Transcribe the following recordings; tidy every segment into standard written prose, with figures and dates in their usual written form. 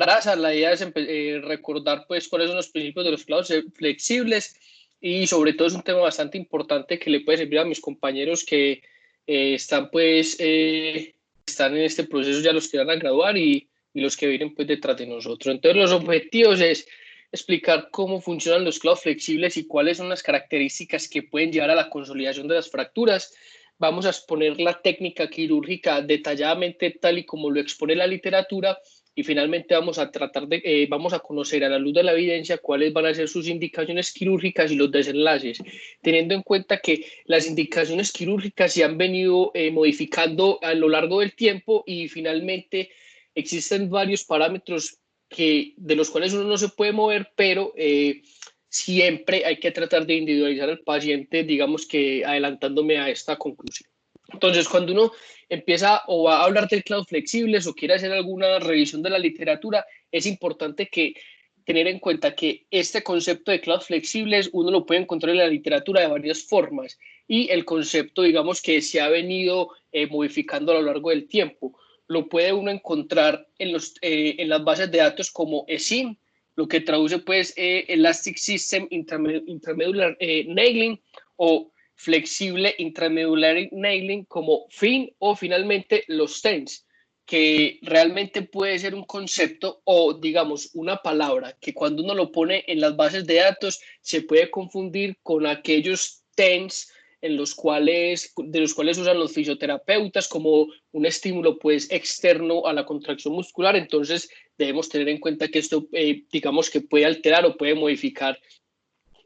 grasa. La idea es recordar pues cuáles son los principios de los clavos flexibles, y sobre todo es un tema bastante importante que le puede servir a mis compañeros que están están en este proceso, ya los que van a graduar y los que vienen pues detrás de nosotros. Entonces los objetivos es explicar cómo funcionan los clavos flexibles y cuáles son las características que pueden llevar a la consolidación de las fracturas. Vamos a exponer la técnica quirúrgica detalladamente tal y como lo expone la literatura, y finalmente vamos a conocer a la luz de la evidencia cuáles van a ser sus indicaciones quirúrgicas y los desenlaces, teniendo en cuenta que las indicaciones quirúrgicas se han venido modificando a lo largo del tiempo, y finalmente existen varios parámetros de los cuales uno no se puede mover, pero siempre hay que tratar de individualizar al paciente, digamos que adelantándome a esta conclusión. Entonces, cuando uno empieza o va a hablar de clavos flexibles o quiere hacer alguna revisión de la literatura, es importante tener en cuenta que este concepto de clavos flexibles uno lo puede encontrar en la literatura de varias formas, y el concepto, digamos, que se ha venido modificando a lo largo del tiempo. Lo puede uno encontrar en las bases de datos como ESIM, lo que traduce pues Elastic System Intramedular Nailing, o flexible intramedular nailing como fin, o finalmente los TENS, que realmente puede ser un concepto o digamos una palabra que cuando uno lo pone en las bases de datos se puede confundir con aquellos TENS de los cuales usan los fisioterapeutas como un estímulo pues externo a la contracción muscular. Entonces debemos tener en cuenta que esto digamos que puede alterar o puede modificar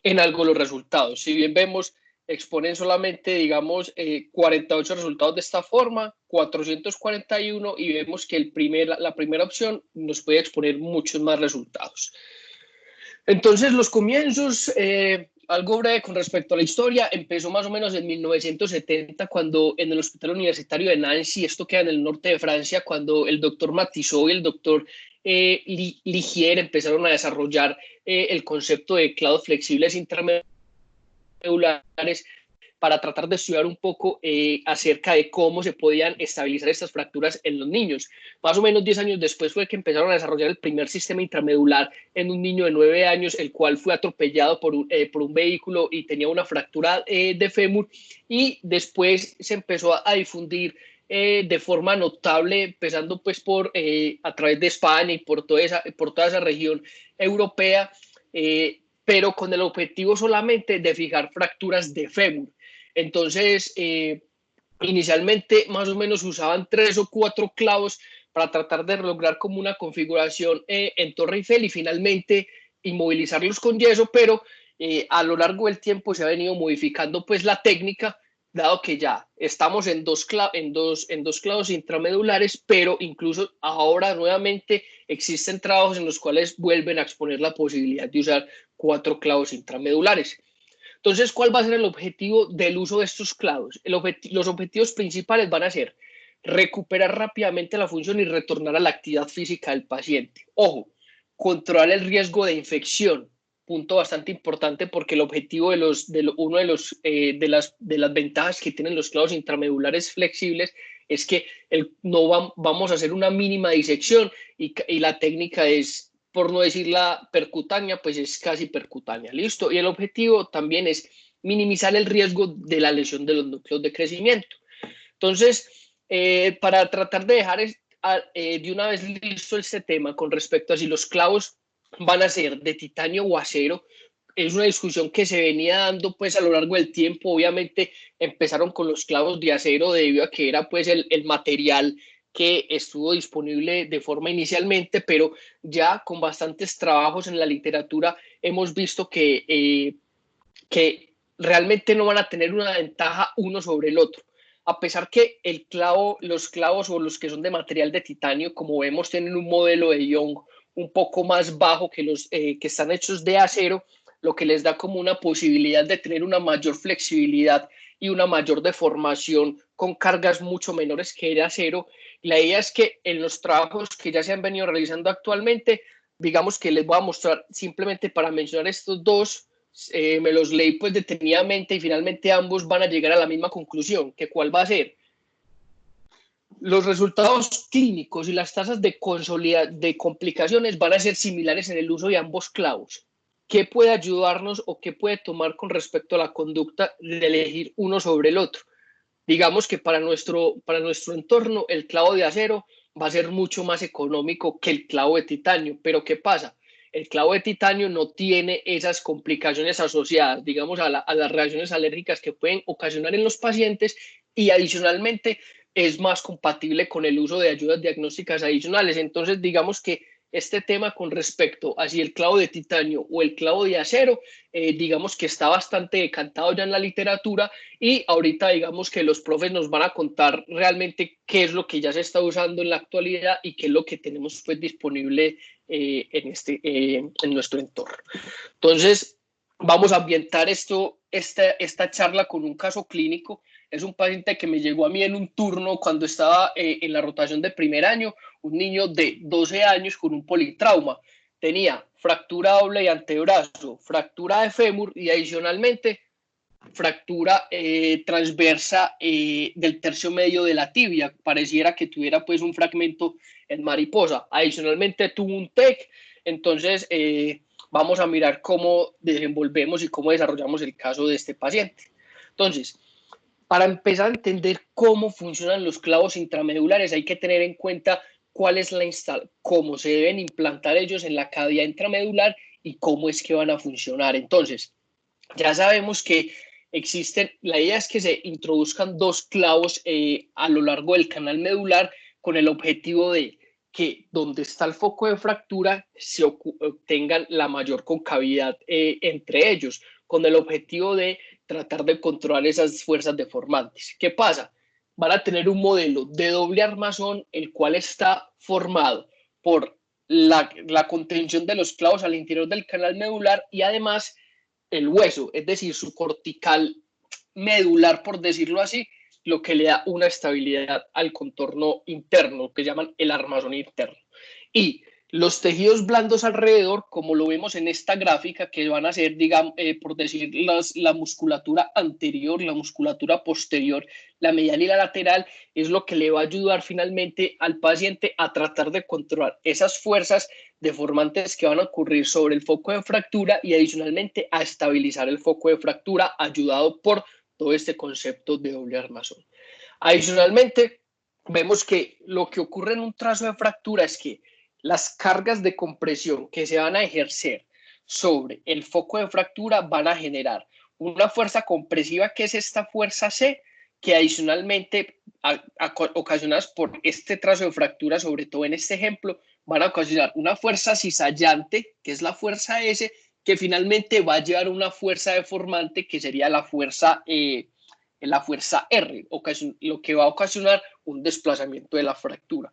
en algo los resultados. Si bien vemos, exponen solamente, digamos, 48 resultados de esta forma, 441, y vemos que la primera opción nos puede exponer muchos más resultados. Entonces, los comienzos, algo breve con respecto a la historia, empezó más o menos en 1970, cuando en el Hospital Universitario de Nancy, esto queda en el norte de Francia, cuando el doctor Matisot y el doctor Ligier empezaron a desarrollar el concepto de clavos flexibles intramedulares para tratar de estudiar un poco acerca de cómo se podían estabilizar estas fracturas en los niños. Más o menos 10 años después fue que empezaron a desarrollar el primer sistema intramedular en un niño de 9 años, el cual fue atropellado por un vehículo y tenía una fractura de fémur, y después se empezó a difundir de forma notable, empezando pues a través de España y por toda esa región europea, pero con el objetivo solamente de fijar fracturas de fémur. Entonces, inicialmente más o menos usaban 3 o 4 clavos para tratar de lograr como una configuración en Torre Eiffel, y finalmente inmovilizarlos con yeso, pero a lo largo del tiempo se ha venido modificando pues la técnica, dado que ya estamos en dos clavos intramedulares, pero incluso ahora nuevamente existen trabajos en los cuales vuelven a exponer la posibilidad de usar 4 clavos intramedulares. Entonces, ¿cuál va a ser el objetivo del uso de estos clavos? Los objetivos principales van a ser recuperar rápidamente la función y retornar a la actividad física del paciente. Ojo, controlar el riesgo de infección, punto bastante importante, porque el objetivo una de las ventajas que tienen los clavos intramedulares flexibles es que vamos a hacer una mínima disección, y la técnica es, por no decir la percutánea, pues es casi percutánea, ¿listo? Y el objetivo también es minimizar el riesgo de la lesión de los núcleos de crecimiento. Entonces, para tratar de dejar de una vez listo este tema con respecto a si los clavos van a ser de titanio o acero, es una discusión que se venía dando pues a lo largo del tiempo. Obviamente empezaron con los clavos de acero debido a que era pues el material que estuvo disponible de forma inicialmente, pero ya con bastantes trabajos en la literatura hemos visto que realmente no van a tener una ventaja uno sobre el otro. A pesar que los clavos o los que son de material de titanio, como vemos, tienen un modelo de Young un poco más bajo que los que están hechos de acero, lo que les da como una posibilidad de tener una mayor flexibilidad y una mayor deformación con cargas mucho menores que el acero. La idea es que en los trabajos que ya se han venido realizando actualmente, digamos que les voy a mostrar simplemente para mencionar estos dos, me los leí pues detenidamente, y finalmente ambos van a llegar a la misma conclusión, que cuál va a ser. los resultados clínicos y las tasas de complicaciones van a ser similares en el uso de ambos clavos. ¿Qué puede ayudarnos o qué puede tomar con respecto a la conducta de elegir uno sobre el otro? Digamos que para nuestro entorno el clavo de acero va a ser mucho más económico que el clavo de titanio, pero ¿qué pasa? El clavo de titanio no tiene esas complicaciones asociadas, digamos, a las reacciones alérgicas que pueden ocasionar en los pacientes, y adicionalmente es más compatible con el uso de ayudas diagnósticas adicionales. Entonces, digamos que este tema con respecto a si el clavo de titanio o el clavo de acero, digamos que está bastante decantado ya en la literatura, y ahorita digamos que los profes nos van a contar realmente qué es lo que ya se está usando en la actualidad y qué es lo que tenemos pues disponible en nuestro entorno. Entonces, vamos a ambientar esta charla con un caso clínico. Es un paciente que me llegó a mí en un turno cuando estaba en la rotación de primer año, un niño de 12 años con un politrauma. Tenía fractura doble de antebrazo, fractura de fémur y adicionalmente fractura transversa del tercio medio de la tibia. Pareciera que tuviera pues un fragmento en mariposa. Adicionalmente tuvo un TEC. Entonces vamos a mirar cómo desenvolvemos y cómo desarrollamos el caso de este paciente. Entonces, para empezar a entender cómo funcionan los clavos intramedulares, hay que tener en cuenta cuál es cómo se deben implantar ellos en la cavidad intramedular y cómo es que van a funcionar. Entonces, ya sabemos que la idea es que se introduzcan dos clavos a lo largo del canal medular con el objetivo de que donde está el foco de fractura se obtengan la mayor concavidad entre ellos, con el objetivo de tratar de controlar esas fuerzas deformantes. ¿Qué pasa? Van a tener un modelo de doble armazón, el cual está formado por la contención de los clavos al interior del canal medular y además el hueso, es decir, su cortical medular, por decirlo así, lo que le da una estabilidad al contorno interno, que llaman el armazón interno. Y los tejidos blandos alrededor, como lo vemos en esta gráfica, que van a ser, digamos, por decir, la musculatura anterior, la musculatura posterior, la medial y la lateral, es lo que le va a ayudar finalmente al paciente a tratar de controlar esas fuerzas deformantes que van a ocurrir sobre el foco de fractura y adicionalmente a estabilizar el foco de fractura, ayudado por todo este concepto de doble armazón. Adicionalmente, vemos que lo que ocurre en un trazo de fractura es que las cargas de compresión que se van a ejercer sobre el foco de fractura van a generar una fuerza compresiva, que es esta fuerza C, que adicionalmente, ocasionadas por este trazo de fractura, sobre todo en este ejemplo, van a ocasionar una fuerza cizallante, que es la fuerza S, que finalmente va a llevar una fuerza deformante, que sería la fuerza R, lo que va a ocasionar un desplazamiento de la fractura.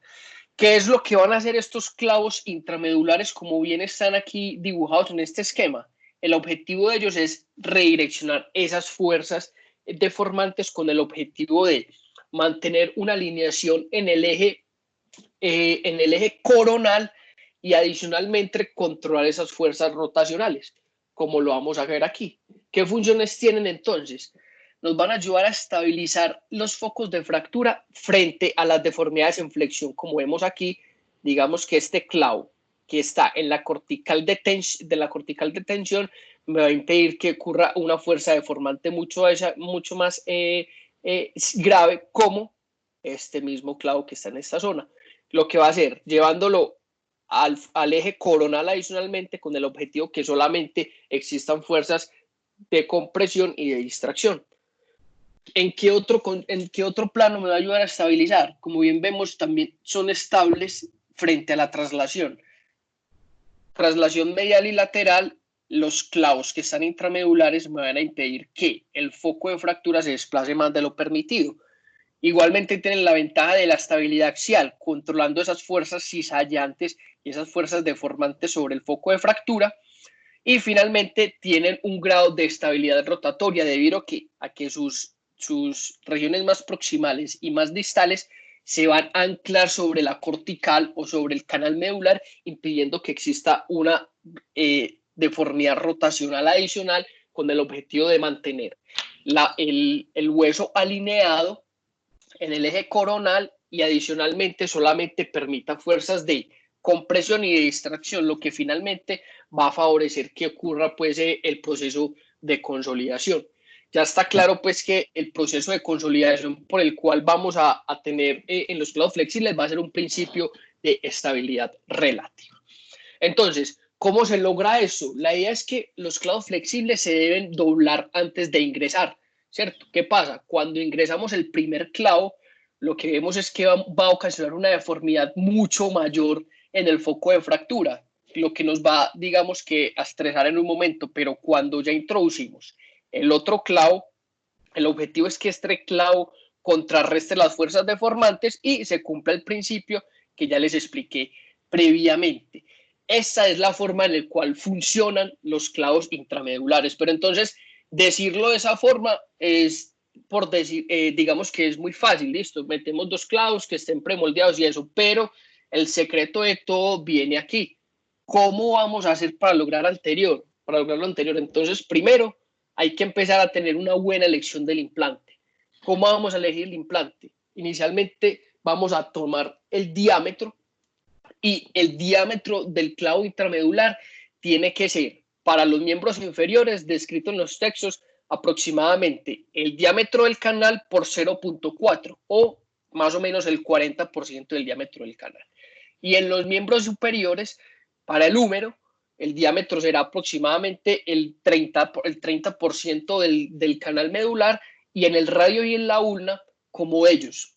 ¿Qué es lo que van a hacer estos clavos intramedulares, como bien están aquí dibujados en este esquema? El objetivo de ellos es redireccionar esas fuerzas deformantes con el objetivo de mantener una alineación en el eje coronal y adicionalmente controlar esas fuerzas rotacionales, como lo vamos a ver aquí. ¿Qué funciones tienen entonces? Nos van a ayudar a estabilizar los focos de fractura frente a las deformidades en flexión, como vemos aquí. Digamos que este clavo que está en la cortical de tensión me va a impedir que ocurra una fuerza deformante mucho más grave, como este mismo clavo que está en esta zona. Lo que va a hacer, llevándolo al eje coronal adicionalmente, con el objetivo que solamente existan fuerzas de compresión y de distracción. ¿En qué otro plano me va a ayudar a estabilizar? Como bien vemos, también son estables frente a la traslación. Traslación medial y lateral, los clavos que están intramedulares me van a impedir que el foco de fractura se desplace más de lo permitido. Igualmente tienen la ventaja de la estabilidad axial, controlando esas fuerzas cizallantes y esas fuerzas deformantes sobre el foco de fractura. Y finalmente tienen un grado de estabilidad rotatoria debido a que sus regiones más proximales y más distales se van a anclar sobre la cortical o sobre el canal medular, impidiendo que exista una deformidad rotacional adicional, con el objetivo de mantener el hueso alineado en el eje coronal y adicionalmente solamente permita fuerzas de compresión y de distracción, lo que finalmente va a favorecer que ocurra pues el proceso de consolidación. Ya está claro pues que el proceso de consolidación por el cual vamos a tener en los clavos flexibles va a ser un principio de estabilidad relativa. Entonces, ¿cómo se logra eso? La idea es que los clavos flexibles se deben doblar antes de ingresar, ¿cierto? ¿Qué pasa? Cuando ingresamos el primer clavo, lo que vemos es que va a ocasionar una deformidad mucho mayor en el foco de fractura, lo que nos va, digamos que, a estresar en un momento, pero cuando ya introducimos el otro clavo, el objetivo es que este clavo contrarreste las fuerzas deformantes y se cumpla el principio que ya les expliqué previamente. Esta es la forma en la cual funcionan los clavos intramedulares, pero entonces decirlo de esa forma es por decir, digamos que es muy fácil, listo, metemos dos clavos que estén premoldeados y eso, pero el secreto de todo viene aquí. ¿Cómo vamos a hacer para lograr anterior? Para lograr lo anterior, entonces primero hay que empezar a tener una buena elección del implante. ¿Cómo vamos a elegir el implante? Inicialmente vamos a tomar el diámetro y el diámetro del clavo intramedular tiene que ser para los miembros inferiores descrito en los textos aproximadamente el diámetro del canal por 0.4 o más o menos el 40% del diámetro del canal. Y en los miembros superiores, para el húmero, el diámetro será aproximadamente el 30% del canal medular y en el radio y en la ulna, como ellos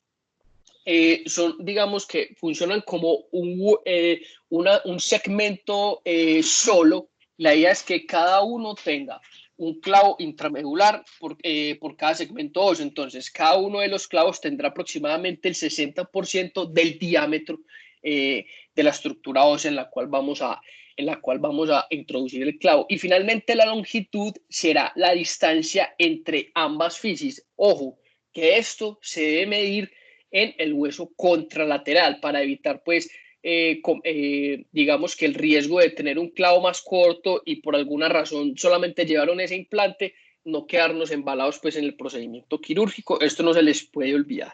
son, digamos que funcionan como un segmento solo. La idea es que cada uno tenga un clavo intramedular por cada segmento óseo. Entonces, cada uno de los clavos tendrá aproximadamente el 60% del diámetro de la estructura ósea en la cual vamos a introducir el clavo. Y finalmente la longitud será la distancia entre ambas fisis. Ojo, que esto se debe medir en el hueso contralateral para evitar pues digamos que el riesgo de tener un clavo más corto y por alguna razón solamente llevaron ese implante, no quedarnos embalados pues en el procedimiento quirúrgico. Esto no se les puede olvidar.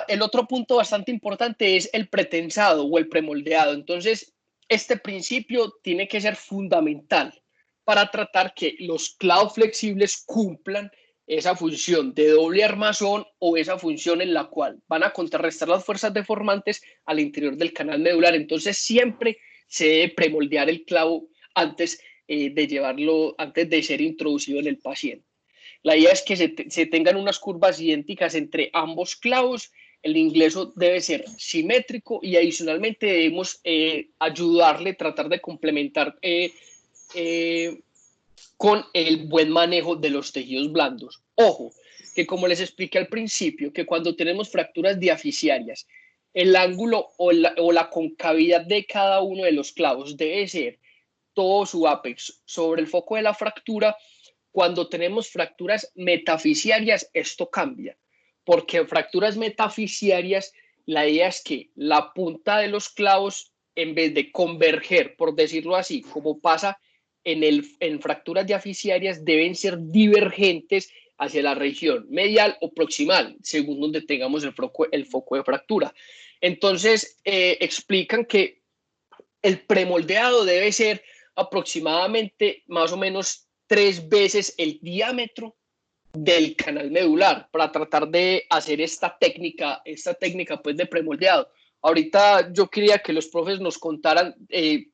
El otro punto bastante importante es el pretensado o el premoldeado. Entonces, este principio tiene que ser fundamental para tratar que los clavos flexibles cumplan esa función de doble armazón o esa función en la cual van a contrarrestar las fuerzas deformantes al interior del canal medular. Entonces, siempre se debe premoldear el clavo antes antes de ser introducido en el paciente. La idea es que se tengan unas curvas idénticas entre ambos clavos. El ingreso debe ser simétrico y adicionalmente debemos ayudarle, tratar de complementar con el buen manejo de los tejidos blandos. Ojo, que como les expliqué al principio, que cuando tenemos fracturas diaficiarias, el ángulo o la concavidad de cada uno de los clavos debe ser todo su apex sobre el foco de la fractura. Cuando tenemos fracturas metafisiarias, esto cambia, porque en fracturas metafisiarias la idea es que la punta de los clavos, en vez de converger, por decirlo así, como pasa en fracturas diaficiarias, deben ser divergentes hacia la región medial o proximal, según donde tengamos el foco de fractura. Entonces, explican que el premoldeado debe ser aproximadamente más o menos 3 veces el diámetro del canal medular para tratar de hacer esta técnica pues de premoldeado. Ahorita yo quería que los profes nos contaran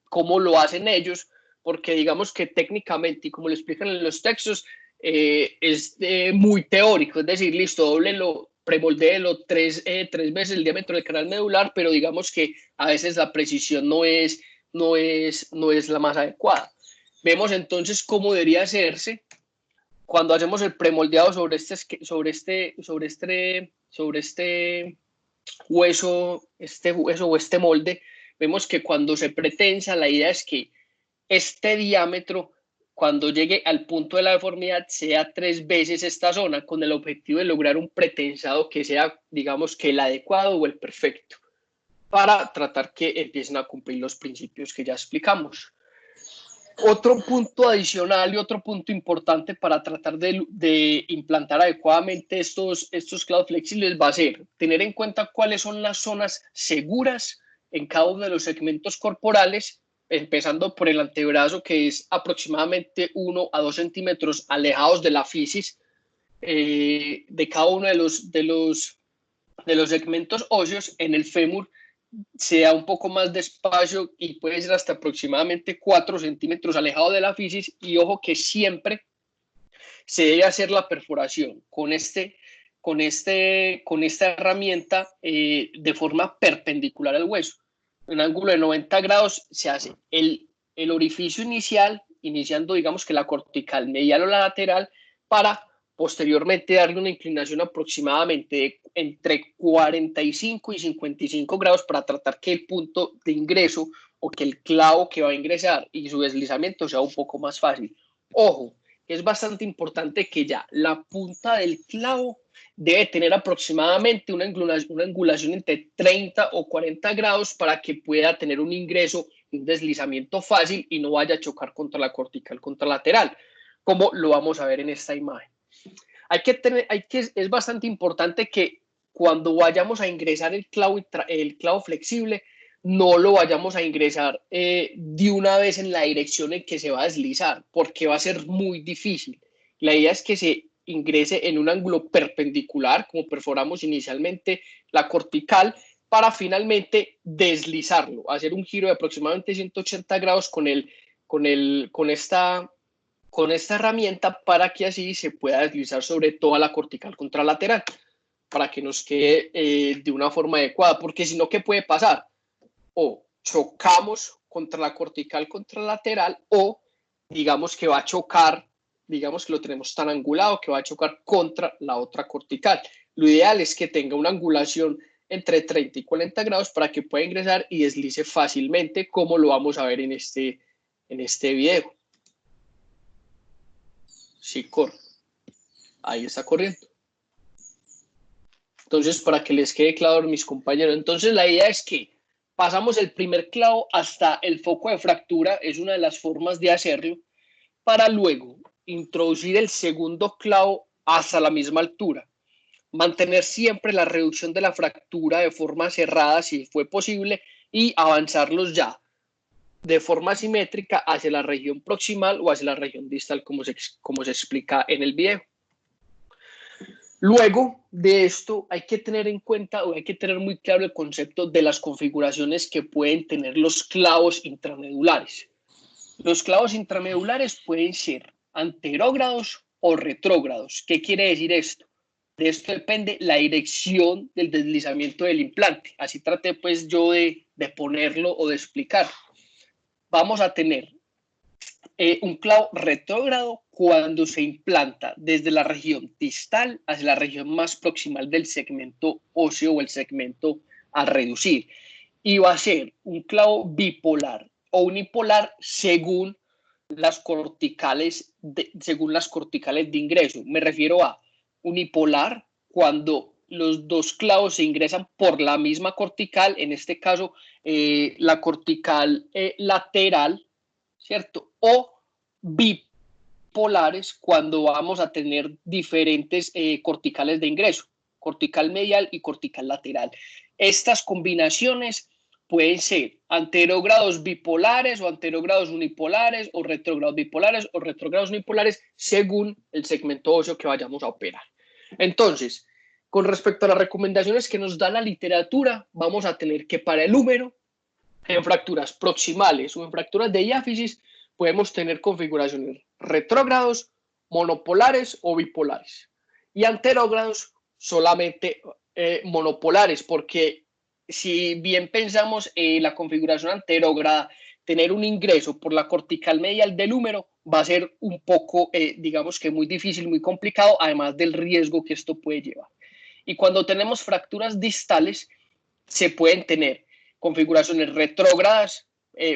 cómo lo hacen ellos, porque digamos que técnicamente y como lo explican en los textos, es muy teórico, es decir, listo, doblelo, premoldéelo tres veces el diámetro del canal medular, pero digamos que a veces la precisión no es la más adecuada. Vemos entonces cómo debería hacerse cuando hacemos el premoldeado sobre este hueso o este molde. Vemos que cuando se pretensa, la idea es que este diámetro, cuando llegue al punto de la deformidad, sea 3 veces esta zona, con el objetivo de lograr un pretensado que sea, digamos, que el adecuado o el perfecto, para tratar que empiecen a cumplir los principios que ya explicamos. Otro punto adicional y otro punto importante para tratar de implantar adecuadamente estos clavos flexibles va a ser tener en cuenta cuáles son las zonas seguras en cada uno de los segmentos corporales, empezando por el antebrazo, que es aproximadamente 1 a 2 centímetros alejados de la fisis de cada uno de los segmentos óseos. En el fémur se da un poco más de espacio y puede ser hasta aproximadamente 4 centímetros alejado de la fisis, y ojo que siempre se debe hacer la perforación con esta herramienta de forma perpendicular al hueso. En un ángulo de 90 grados se hace el orificio inicial, iniciando digamos que la cortical medial o la lateral, para posteriormente darle una inclinación aproximadamente entre 45 y 55 grados para tratar que el punto de ingreso o que el clavo que va a ingresar y su deslizamiento sea un poco más fácil. Ojo, es bastante importante que ya la punta del clavo debe tener aproximadamente una angulación entre 30 o 40 grados para que pueda tener un ingreso, un deslizamiento fácil y no vaya a chocar contra la cortical contralateral, como lo vamos a ver en esta imagen. Es bastante importante que cuando vayamos a ingresar el clavo flexible, no lo vayamos a ingresar de una vez en la dirección en que se va a deslizar, porque va a ser muy difícil. La idea es que se ingrese en un ángulo perpendicular, como perforamos inicialmente la cortical, para finalmente deslizarlo, hacer un giro de aproximadamente 180 grados con esta herramienta, para que así se pueda deslizar sobre toda la cortical contralateral, para que nos quede de una forma adecuada, porque si no, ¿qué puede pasar? O chocamos contra la cortical contralateral, o digamos que va a chocar, digamos que lo tenemos tan angulado que va a chocar contra la otra cortical. Lo ideal es que tenga una angulación entre 30 y 40 grados para que pueda ingresar y deslice fácilmente, como lo vamos a ver en este video. Sí, corre. Ahí está corriendo. Entonces, para que les quede claro, mis compañeros, entonces la idea es que pasamos el primer clavo hasta el foco de fractura, es una de las formas de hacerlo, para luego introducir el segundo clavo hasta la misma altura. Mantener siempre la reducción de la fractura de forma cerrada, si fue posible, y avanzarlos ya de forma simétrica hacia la región proximal o hacia la región distal, como se explica en el video. Luego de esto hay que tener en cuenta, o hay que tener muy claro el concepto de las configuraciones que pueden tener los clavos intramedulares. Los clavos intramedulares pueden ser anterógrados o retrógrados. ¿Qué quiere decir esto? De esto depende la dirección del deslizamiento del implante. Así traté pues yo de ponerlo o de explicar. Vamos a tener un clavo retrógrado cuando se implanta desde la región distal hacia la región más proximal del segmento óseo o el segmento a reducir. Y va a ser un clavo bipolar o unipolar según las corticales de ingreso. Me refiero a unipolar cuando los dos clavos se ingresan por la misma cortical, en este caso la cortical lateral, ¿cierto? O bipolares cuando vamos a tener diferentes corticales de ingreso, cortical medial y cortical lateral. Estas combinaciones pueden ser anterógrados bipolares o anterógrados unipolares, o retrógrados bipolares o retrógrados unipolares, según el segmento óseo que vayamos a operar. Entonces, con respecto a las recomendaciones que nos da la literatura, vamos a tener que para el húmero, en fracturas proximales o en fracturas de diáfisis, podemos tener configuraciones retrógrados, monopolares o bipolares. Y anterógrados solamente monopolares, porque si bien pensamos la configuración anterógrada, tener un ingreso por la cortical medial del húmero va a ser un poco, digamos que muy difícil, muy complicado, además del riesgo que esto puede llevar. Y cuando tenemos fracturas distales, se pueden tener configuraciones retrógradas,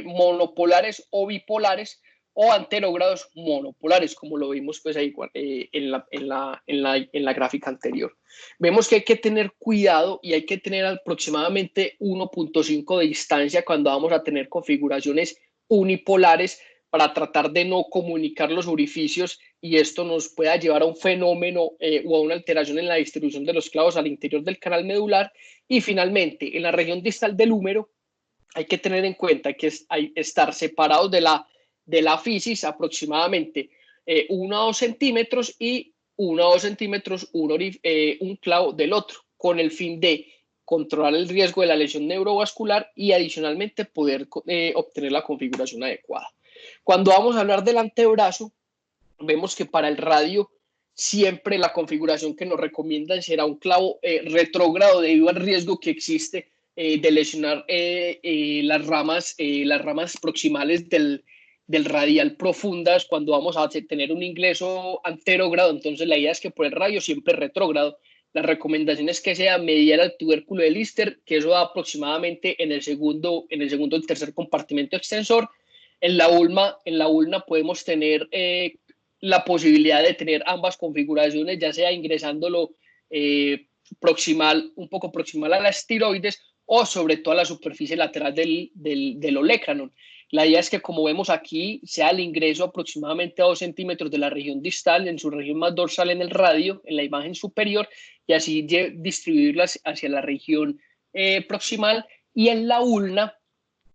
monopolares o bipolares, o anterógrados monopolares, como lo vimos pues ahí en la gráfica anterior. Vemos que hay que tener cuidado y hay que tener aproximadamente 1.5 de distancia cuando vamos a tener configuraciones unipolares, para tratar de no comunicar los orificios y esto nos pueda llevar a un fenómeno o a una alteración en la distribución de los clavos al interior del canal medular. Y finalmente, en la región distal del húmero, hay que tener en cuenta que hay estar separados de la fisis aproximadamente 1 a 2 centímetros y 1 a 2 centímetros un clavo del otro, con el fin de controlar el riesgo de la lesión neurovascular y adicionalmente poder obtener la configuración adecuada. Cuando vamos a hablar del antebrazo, vemos que para el radio siempre la configuración que nos recomiendan será un clavo retrógrado debido al riesgo que existe de lesionar las ramas proximales del radial profundas cuando vamos a tener un ingreso anterógrado. Entonces la idea es que por el radio siempre retrógrado. La recomendación es que sea medial al tubérculo de Lister, que eso da aproximadamente en el segundo y tercer compartimento extensor. En la ulna podemos tener la posibilidad de tener ambas configuraciones, ya sea ingresándolo un poco proximal a la estiroides o sobre todo a la superficie lateral del olecranon. La idea es que, como vemos aquí, sea el ingreso aproximadamente a 2 centímetros de la región distal, en su región más dorsal en el radio, en la imagen superior, y así distribuirlas hacia la región proximal, y en la ulna,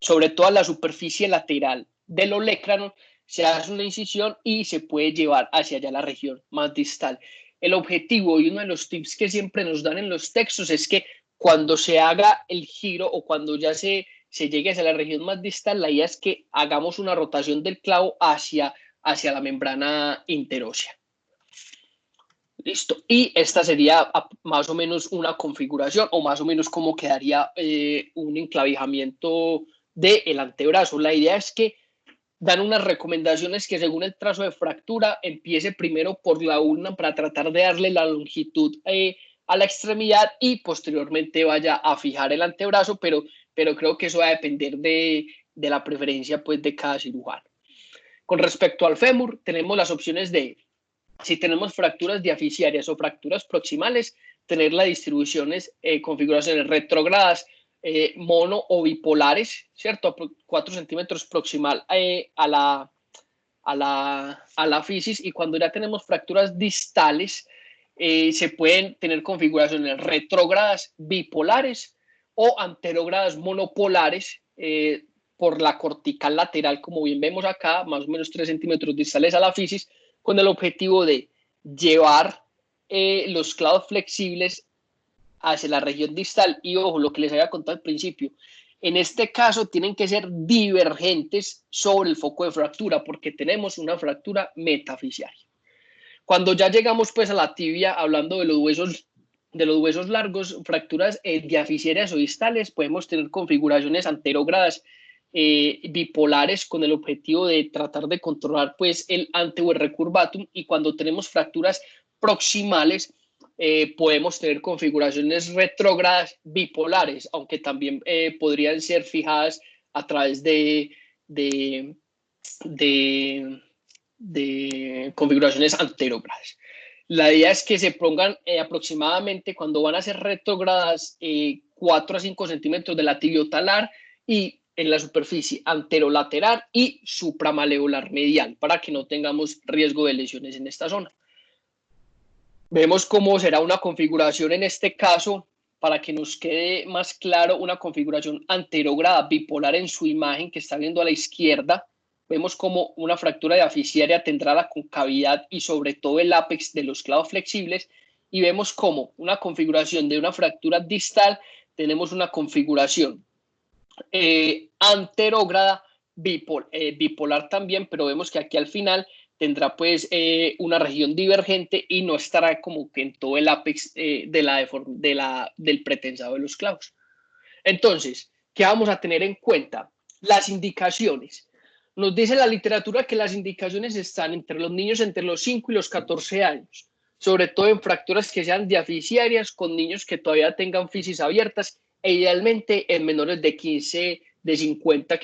sobre todo a la superficie lateral del olecranon, se hace una incisión y se puede llevar hacia allá la región más distal. El objetivo y uno de los tips que siempre nos dan en los textos es que cuando se haga el giro o cuando ya se llegue hacia la región más distal, la idea es que hagamos una rotación del clavo hacia la membrana interósea. Listo. Y esta sería más o menos una configuración o más o menos cómo quedaría un enclavijamiento del antebrazo. La idea es que dan unas recomendaciones que según el trazo de fractura empiece primero por la ulna para tratar de darle la longitud a la extremidad y posteriormente vaya a fijar el antebrazo, pero creo que eso va a depender de la preferencia pues de cada cirujano. Con respecto al fémur, tenemos las opciones de, si tenemos fracturas diaficiarias o fracturas proximales, tener las distribuciones, configuraciones retrógradas, mono o bipolares, ¿cierto? 4 centímetros proximal a la fisis, y cuando ya tenemos fracturas distales, se pueden tener configuraciones retrógradas bipolares o anterógradas monopolares por la cortical lateral, como bien vemos acá, más o menos 3 centímetros distales a la fisis, con el objetivo de llevar los clavos flexibles hacia la región distal. Y ojo, lo que les había contado al principio, en este caso tienen que ser divergentes sobre el foco de fractura porque tenemos una fractura metafisiaria. Cuando ya llegamos pues a la tibia, hablando de los huesos largos, fracturas diaficiarias o distales, podemos tener configuraciones anterógradas bipolares con el objetivo de tratar de controlar pues el ante o el recurvatum, y cuando tenemos fracturas proximales podemos tener configuraciones retrógradas bipolares, aunque también podrían ser fijadas a través de configuraciones anterógradas. La idea es que se pongan aproximadamente, cuando van a ser retrógradas, 4 a 5 centímetros de la tibiotalar y en la superficie anterolateral y supramaleolar medial, para que no tengamos riesgo de lesiones en esta zona. Vemos cómo será una configuración en este caso, para que nos quede más claro, una configuración anterógrada bipolar en su imagen que está viendo a la izquierda. Vemos como una fractura diaficiaria tendrá la concavidad y sobre todo el ápex de los clavos flexibles, y vemos como una configuración de una fractura distal tenemos una configuración anterógrada bipolar también, pero vemos que aquí al final tendrá pues una región divergente y no estará como que en todo el ápex del pretensado de los clavos. Entonces, ¿qué vamos a tener en cuenta? Las indicaciones. Nos dice la literatura que las indicaciones están entre los niños entre los 5 y los 14 años, sobre todo en fracturas que sean diaficiarias, con niños que todavía tengan fisis abiertas e idealmente en menores de 15, de 50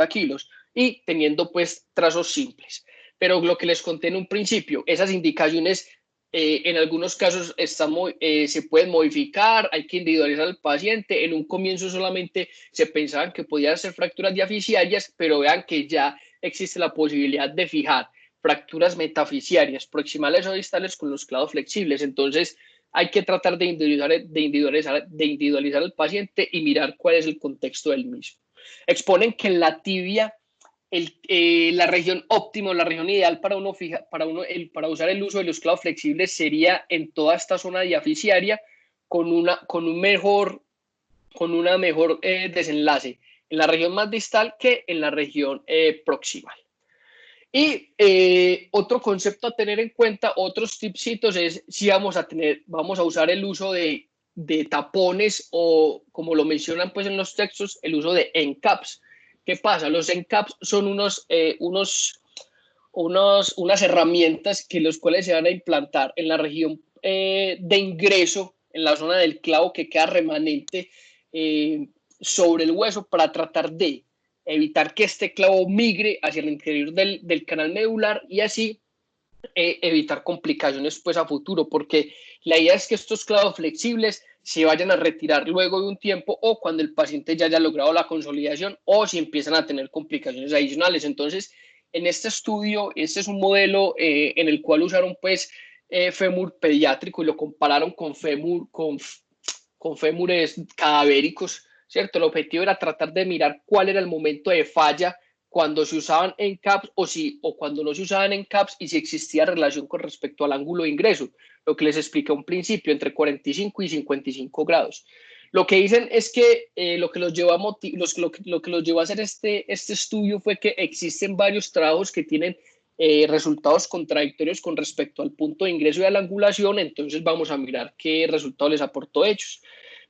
kilos y teniendo pues trazos simples. Pero lo que les conté en un principio, esas indicaciones en algunos casos se pueden modificar, hay que individualizar al paciente. En un comienzo solamente se pensaban que podían ser fracturas diaficiarias, pero vean que ya existe la posibilidad de fijar fracturas metafisiarias proximales o distales con los clavos flexibles. Entonces, hay que tratar de individualizar al paciente y mirar cuál es el contexto del mismo. Exponen que en la tibia la región óptima, la región ideal para usar el uso de los clavos flexibles sería en toda esta zona diafisiaria con un mejor desenlace en la región más distal que en la región proximal. Y otro concepto a tener en cuenta, otros tipsitos, es si vamos a usar el uso de tapones o, como lo mencionan pues en los textos, el uso de ENCAPs. ¿Qué pasa? Los ENCAPs son unas herramientas que los cuales se van a implantar en la región de ingreso, en la zona del clavo que queda remanente sobre el hueso, para tratar de evitar que este clavo migre hacia el interior del canal medular y así evitar complicaciones pues a futuro, porque la idea es que estos clavos flexibles se vayan a retirar luego de un tiempo o cuando el paciente ya haya logrado la consolidación o si empiezan a tener complicaciones adicionales. Entonces, en este estudio, este es un modelo en el cual usaron pues fémur pediátrico y lo compararon con fémures cadavéricos, ¿cierto? El objetivo era tratar de mirar cuál era el momento de falla cuando se usaban ENCAPs o cuando no se usaban ENCAPs y si existía relación con respecto al ángulo de ingreso, lo que les expliqué a un principio, entre 45 y 55 grados. Lo que dicen es que lo que los llevó a hacer este estudio fue que existen varios trabajos que tienen resultados contradictorios con respecto al punto de ingreso y a la angulación, entonces vamos a mirar qué resultado les aportó ellos.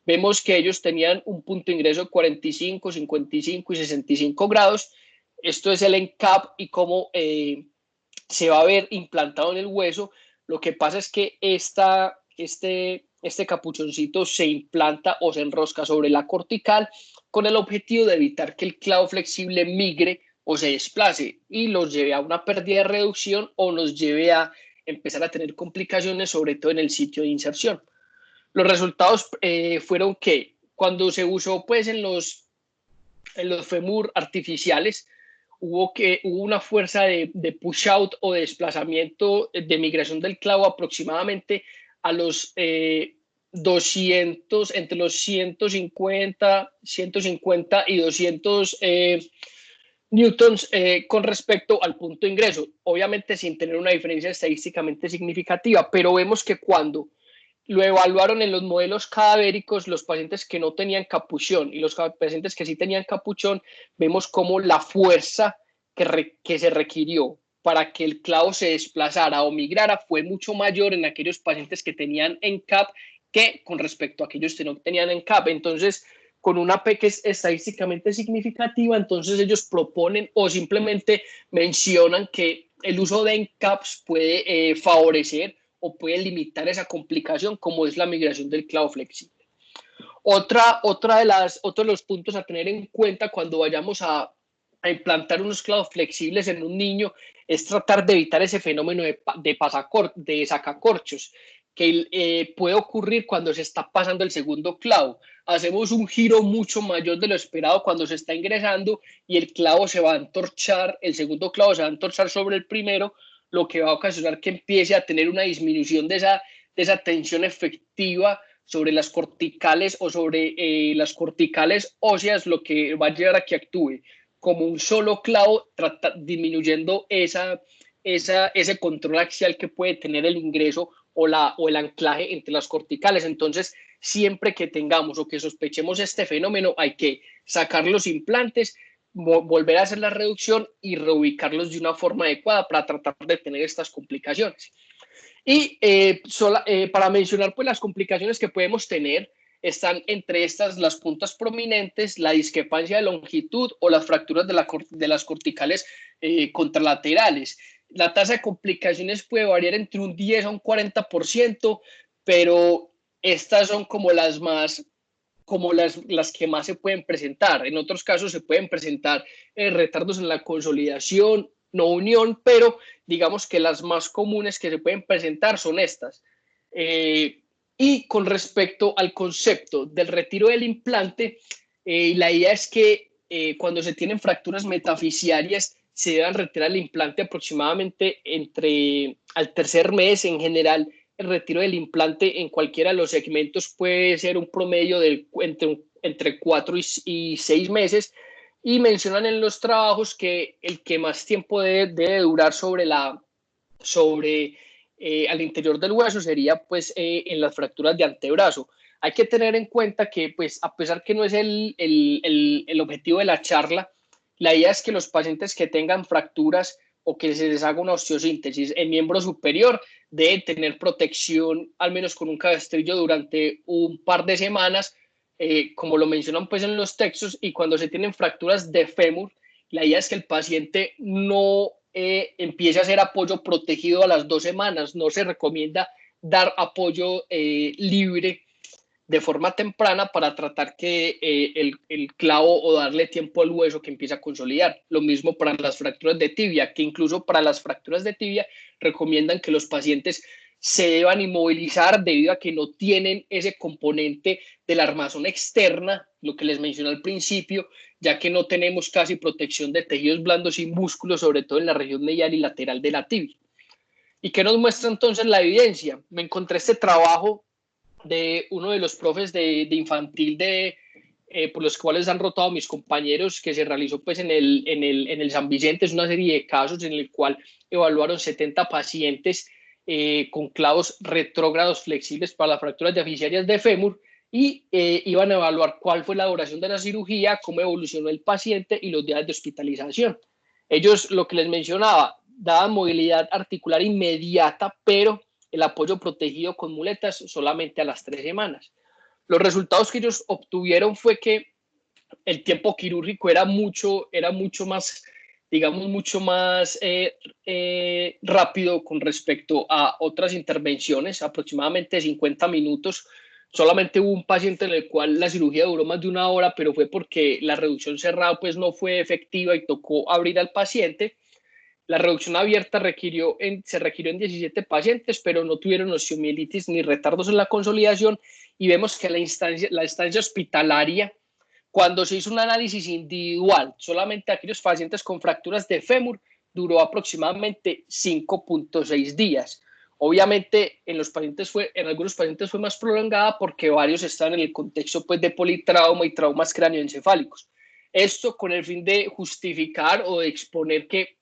Vemos que ellos tenían un punto de ingreso de 45, 55 y 65 grados. Esto es el ENCAP y cómo se va a ver implantado en el hueso. Lo que pasa es que este capuchoncito se implanta o se enrosca sobre la cortical con el objetivo de evitar que el clavo flexible migre o se desplace y los lleve a una pérdida de reducción o nos lleve a empezar a tener complicaciones, sobre todo en el sitio de inserción. Los resultados fueron que cuando se usó pues en los fémur artificiales, hubo una fuerza de push-out o de desplazamiento de migración del clavo aproximadamente a los 200, entre los 150 y 200 newtons con respecto al punto de ingreso, obviamente sin tener una diferencia estadísticamente significativa, pero vemos que cuando lo evaluaron en los modelos cadavéricos, los pacientes que no tenían capuchón y los pacientes que sí tenían capuchón, vemos cómo la fuerza que se requirió para que el clavo se desplazara o migrara fue mucho mayor en aquellos pacientes que tenían ENCAP que con respecto a aquellos que no tenían ENCAP. Entonces, con una P que es estadísticamente significativa, entonces ellos proponen o simplemente mencionan que el uso de ENCAPs puede favorecer o puede limitar esa complicación como es la migración del clavo flexible. Otro de los puntos a tener en cuenta cuando vayamos a implantar unos clavos flexibles en un niño es tratar de evitar ese fenómeno de sacacorchos que puede ocurrir cuando se está pasando el segundo clavo. Hacemos un giro mucho mayor de lo esperado cuando se está ingresando y el clavo se va a antorchar, el segundo clavo se va a antorchar sobre el primero, lo que va a ocasionar que empiece a tener una disminución de esa tensión efectiva sobre las corticales o sobre las corticales óseas, lo que va a llevar a que actúe como un solo clavo, disminuyendo ese control axial que puede tener el ingreso o el anclaje entre las corticales. Entonces, siempre que tengamos o que sospechemos este fenómeno, hay que sacar los implantes, volver a hacer la reducción y reubicarlos de una forma adecuada para tratar de tener estas complicaciones. Y para mencionar pues las complicaciones que podemos tener, están entre estas las puntas prominentes, la discrepancia de longitud o las fracturas de las corticales contralaterales. La tasa de complicaciones puede variar entre un 10 a un 40%, pero estas son como las que más se pueden presentar. En otros casos se pueden presentar retardos en la consolidación, no unión, pero digamos que las más comunes que se pueden presentar son estas. Y con respecto al concepto del retiro del implante, la idea es que cuando se tienen fracturas metafisiarias se debe retirar el implante aproximadamente al tercer mes. En general, el retiro del implante en cualquiera de los segmentos puede ser un promedio de entre 4 y 6 meses, y mencionan en los trabajos que el que más tiempo debe durar al interior del hueso sería pues en las fracturas de antebrazo. Hay que tener en cuenta que, pues, a pesar que no es el objetivo de la charla, la idea es que los pacientes que tengan fracturas o que se les haga una osteosíntesis en miembro superior deben tener protección, al menos con un cabestrillo, durante un par de semanas, como lo mencionan pues en los textos. Y cuando se tienen fracturas de fémur, la idea es que el paciente no empiece a hacer apoyo protegido a las 2 semanas. No se recomienda dar apoyo libre de forma temprana para tratar que el clavo, o darle tiempo al hueso que empiece a consolidar. Lo mismo para las fracturas de tibia, que incluso para las fracturas de tibia recomiendan que los pacientes se deban inmovilizar debido a que no tienen ese componente de la armazón externa, lo que les mencioné al principio, ya que no tenemos casi protección de tejidos blandos y músculos, sobre todo en la región medial y lateral de la tibia. ¿Y qué nos muestra entonces la evidencia? Me encontré este trabajo de uno de los profes de infantil por los cuales han rotado mis compañeros, que se realizó pues en el San Vicente. Es una serie de casos en el cual evaluaron 70 pacientes con clavos retrógrados flexibles para las fracturas diafisarias de fémur, y iban a evaluar cuál fue la duración de la cirugía, cómo evolucionó el paciente y los días de hospitalización. Ellos, lo que les mencionaba, daban movilidad articular inmediata, pero el apoyo protegido con muletas solamente a las 3 semanas. Los resultados que ellos obtuvieron fue que el tiempo quirúrgico era mucho más, digamos, mucho más rápido con respecto a otras intervenciones, aproximadamente 50 minutos. Solamente hubo un paciente en el cual la cirugía duró más de 1 hora, pero fue porque la reducción cerrada pues no fue efectiva y tocó abrir al paciente. La reducción abierta se requirió en 17 pacientes, pero no tuvieron osteomielitis ni retardos en la consolidación. Y vemos que la estancia hospitalaria, cuando se hizo un análisis individual, solamente aquellos pacientes con fracturas de fémur, duró aproximadamente 5.6 días. Obviamente, en algunos pacientes fue más prolongada porque varios están en el contexto pues, de politrauma y traumas cráneoencefálicos. Esto con el fin de justificar o de exponer que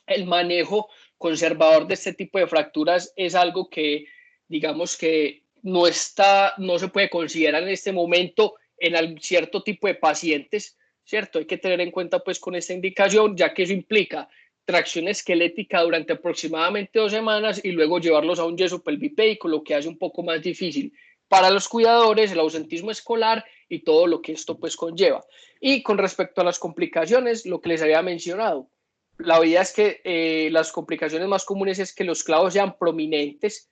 el manejo conservador de este tipo de fracturas es algo que, digamos, que no se puede considerar en este momento en cierto tipo de pacientes, ¿cierto? Hay que tener en cuenta pues con esta indicación, ya que eso implica tracción esquelética durante aproximadamente 2 semanas y luego llevarlos a un yeso pelvipédico, lo que hace un poco más difícil para los cuidadores, el ausentismo escolar y todo lo que esto pues conlleva. Y con respecto a las complicaciones, lo que les había mencionado, la verdad es que las complicaciones más comunes es que los clavos sean prominentes.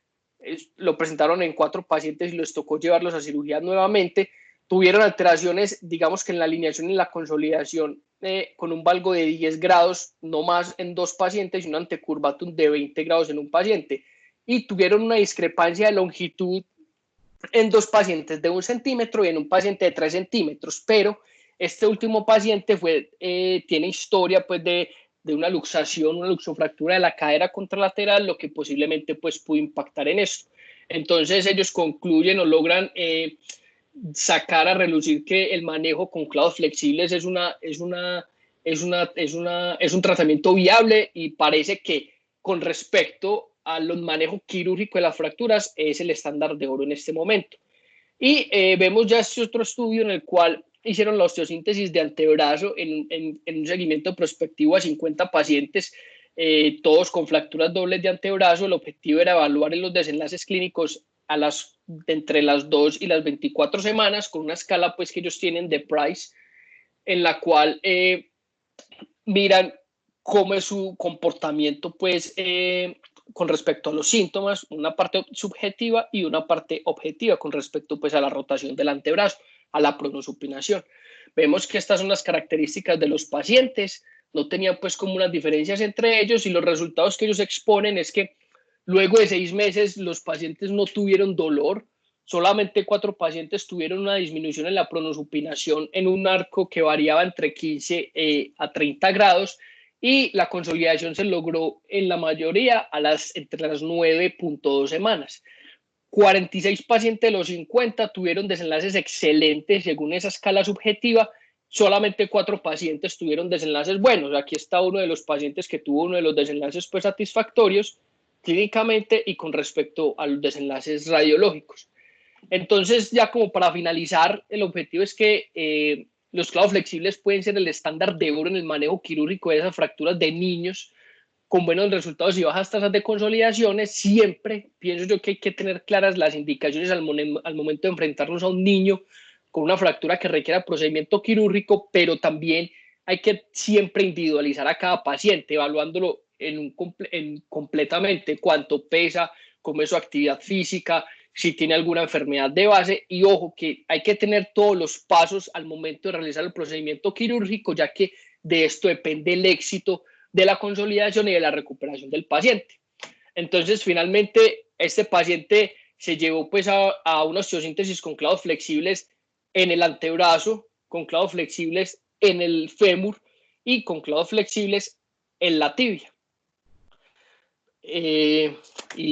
Lo presentaron en 4 pacientes y les tocó llevarlos a cirugía nuevamente. Tuvieron alteraciones, digamos que en la alineación y en la consolidación, con un valgo de 10 grados, no más en 2 pacientes, y un antecurvatum de 20 grados en un paciente. Y tuvieron una discrepancia de longitud en 2 pacientes de 1 centímetro y en un paciente de 3 centímetros. Pero este último paciente tiene historia pues de una luxación, una luxofractura de la cadera contralateral, lo que posiblemente pues pudo impactar en esto. Entonces ellos concluyen o logran sacar a relucir que el manejo con clavos flexibles es un tratamiento viable, y parece que con respecto al manejo quirúrgico de las fracturas es el estándar de oro en este momento. Y vemos ya este otro estudio en el cual hicieron la osteosíntesis de antebrazo en un seguimiento prospectivo a 50 pacientes, todos con fracturas dobles de antebrazo. El objetivo era evaluar en los desenlaces clínicos entre las 2 y las 24 semanas, con una escala pues que ellos tienen de Price, en la cual miran cómo es su comportamiento pues con respecto a los síntomas, una parte subjetiva y una parte objetiva con respecto pues a la rotación del antebrazo, a la pronosupinación. Vemos que estas son las características de los pacientes, no tenían pues como unas diferencias entre ellos, y los resultados que ellos exponen es que luego de 6 meses los pacientes no tuvieron dolor, solamente 4 pacientes tuvieron una disminución en la pronosupinación en un arco que variaba entre 15 a 30 grados, y la consolidación se logró en la mayoría entre las 9.2 semanas. 46 pacientes de los 50 tuvieron desenlaces excelentes según esa escala subjetiva, solamente 4 pacientes tuvieron desenlaces buenos. Aquí está uno de los pacientes que tuvo uno de los desenlaces pues, satisfactorios clínicamente y con respecto a los desenlaces radiológicos. Entonces, ya como para finalizar, el objetivo es que los clavos flexibles pueden ser el estándar de oro en el manejo quirúrgico de esas fracturas de niños con buenos resultados y bajas tasas de consolidaciones. Siempre pienso yo que hay que tener claras las indicaciones al momento de enfrentarnos a un niño con una fractura que requiera procedimiento quirúrgico, pero también hay que siempre individualizar a cada paciente, evaluándolo completamente, cuánto pesa, cómo es su actividad física, si tiene alguna enfermedad de base. Y ojo, que hay que tener todos los pasos al momento de realizar el procedimiento quirúrgico, ya que de esto depende el éxito de la consolidación y de la recuperación del paciente. Entonces, finalmente, este paciente se llevó pues a una osteosíntesis con clavos flexibles en el antebrazo, con clavos flexibles en el fémur y con clavos flexibles en la tibia. Y